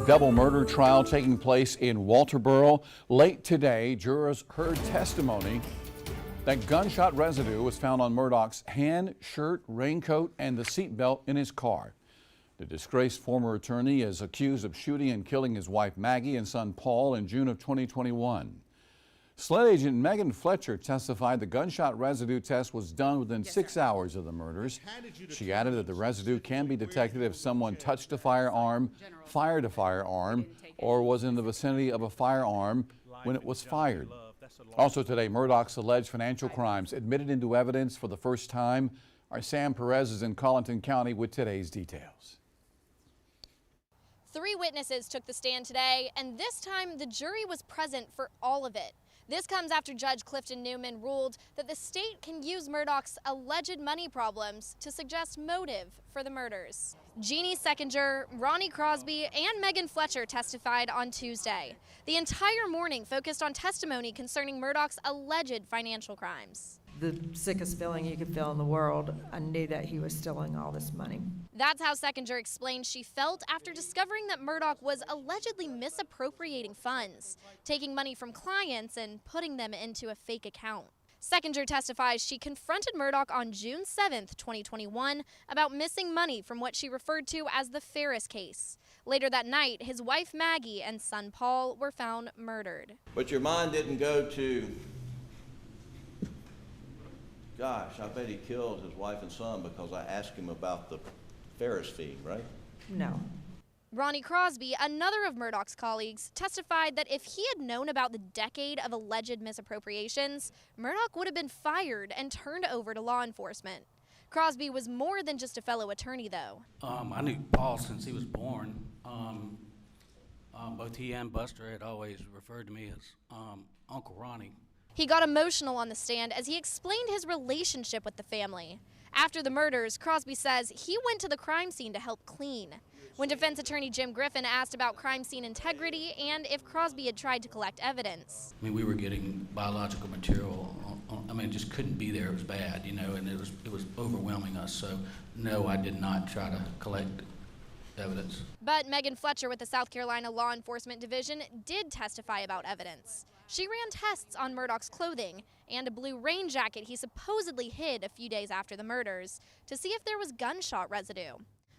double murder trial taking place in Walterboro. Late today, jurors heard testimony that gunshot residue was found on Murdaugh's hand, shirt, raincoat, and the seatbelt in his car. The disgraced former attorney is accused of shooting and killing his wife Maggie and son Paul in June of 2021. SLED agent Megan Fletcher testified the gunshot residue test was done within 6 hours of the murders. She added that the residue can be detected if someone touched a firearm, fired a firearm, or was in the vicinity of a firearm when it was fired. Also today, Murdaugh's alleged financial crimes admitted into evidence for the first time. Our Sam Perez is in Colleton County with today's details. 3 witnesses took the stand today, and this time the jury was present for all of it. This comes after Judge Clifton Newman ruled that the state can use Murdaugh's alleged money problems to suggest motive for the murders. Jeannie Seckinger, Ronnie Crosby, and Megan Fletcher testified on Tuesday. The entire morning focused on testimony concerning Murdaugh's alleged financial crimes. The sickest feeling you could feel in the world. I knew that he was stealing all this money. That's how Seckinger explained she felt after discovering that Murdaugh was allegedly misappropriating funds, taking money from clients and putting them into a fake account. Seckinger testifies she confronted Murdaugh on June 7th, 2021, about missing money from what she referred to as the Ferris case. Later that night, his wife Maggie and son Paul were found murdered. But your mind didn't go to, gosh, I bet he killed his wife and son because I asked him about the Ferris fee, right? No. Ronnie Crosby, another of Murdaugh's colleagues, testified that if he had known about the decade of alleged misappropriations, Murdaugh would have been fired and turned over to law enforcement. Crosby was more than just a fellow attorney, though. I knew Paul since he was born. Both he and Buster had always referred to me as Uncle Ronnie. He got emotional on the stand as he explained his relationship with the family. After the murders, Crosby says he went to the crime scene to help clean. When defense attorney Jim Griffin asked about crime scene integrity and if Crosby had tried to collect evidence. I mean, we were getting biological material. It just couldn't be there. It was bad, you know, and it was overwhelming us. So, no, I did not try to collect evidence. But Megan Fletcher with the South Carolina Law Enforcement Division did testify about evidence. She ran tests on Murdaugh's clothing and a blue rain jacket he supposedly hid a few days after the murders to see if there was gunshot residue.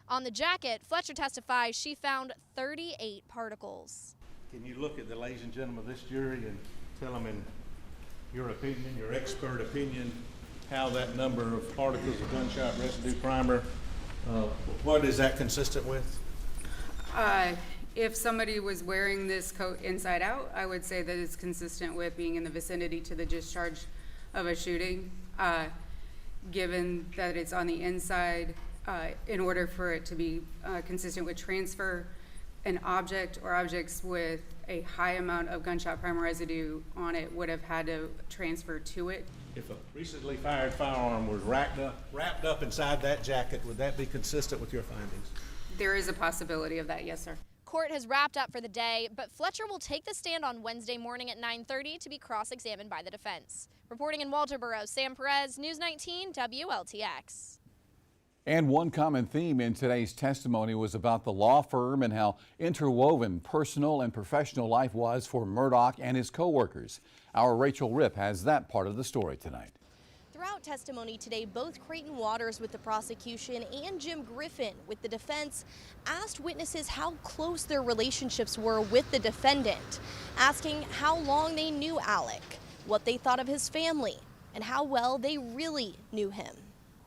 On the jacket, Fletcher testifies she found 38 particles. Can you look at the ladies and gentlemen of this jury and tell them in your opinion, your expert opinion, how that number of particles of gunshot residue primer, what is that consistent with? If somebody was wearing this coat inside out, I would say that it's consistent with being in the vicinity to the discharge of a shooting. Given that it's on the inside, in order for it to be consistent with transfer, an object or objects with a high amount of gunshot primer residue on it would have had to transfer to it. If a recently fired firearm was wrapped up inside that jacket, would that be consistent with your findings? There is a possibility of that, yes, sir. Court has wrapped up for the day, but Fletcher will take the stand on Wednesday morning at 9:30 to be cross-examined by the defense. Reporting in Walterboro, Sam Perez, News 19 WLTX. And one common theme in today's testimony was about the law firm and how interwoven personal and professional life was for Murdaugh and his co-workers. Our Rachel Ripp has that part of the story tonight. Throughout testimony today, both Creighton Waters with the prosecution and Jim Griffin with the defense asked witnesses how close their relationships were with the defendant, asking how long they knew Alec, what they thought of his family, and how well they really knew him.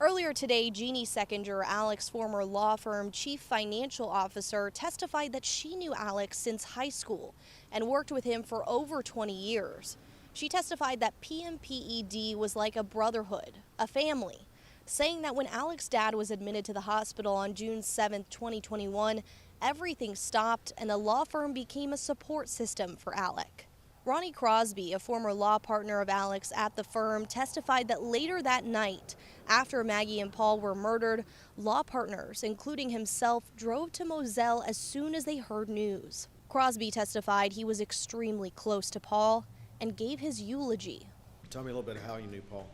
Earlier today, Jeannie Seckinger, Alec's former law firm chief financial officer, testified that she knew Alec since high school and worked with him for over 20 years. She testified that PMPED was like a brotherhood, a family, saying that when Alec's dad was admitted to the hospital on June 7, 2021, everything stopped and the law firm became a support system for Alec. Ronnie Crosby, a former law partner of Alec's at the firm, testified that later that night, after Maggie and Paul were murdered, law partners, including himself, drove to Moselle as soon as they heard news. Crosby testified he was extremely close to Paul and gave his eulogy. Tell me a little bit of how you knew Paul.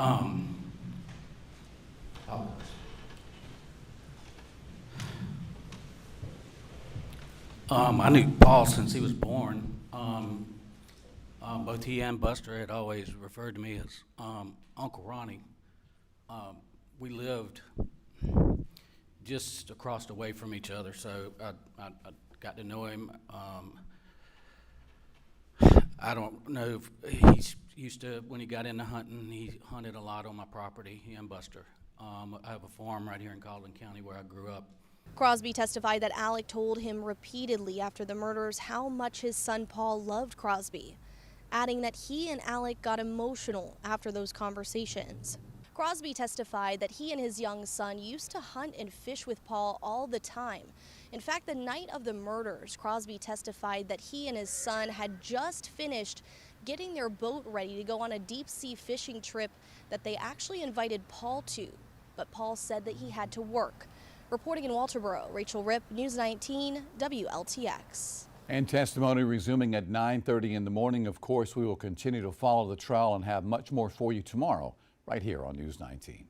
I knew Paul since he was born. Both he and Buster had always referred to me as Uncle Ronnie. We lived just across the way from each other, so I got to know him. I don't know if he's used to, when he got into hunting, he hunted a lot on my property, he and Buster. I have a farm right here in Calhoun County where I grew up. Crosby testified that Alec told him repeatedly after the murders how much his son Paul loved Crosby, adding that he and Alec got emotional after those conversations. Crosby testified that he and his young son used to hunt and fish with Paul all the time. In fact, the night of the murders, Crosby testified that he and his son had just finished getting their boat ready to go on a deep-sea fishing trip that they actually invited Paul to, but Paul said that he had to work. Reporting in Walterboro, Rachel Ripp, News 19, WLTX. And testimony resuming at 9:30 in the morning. Of course, we will continue to follow the trial and have much more for you tomorrow right here on News 19.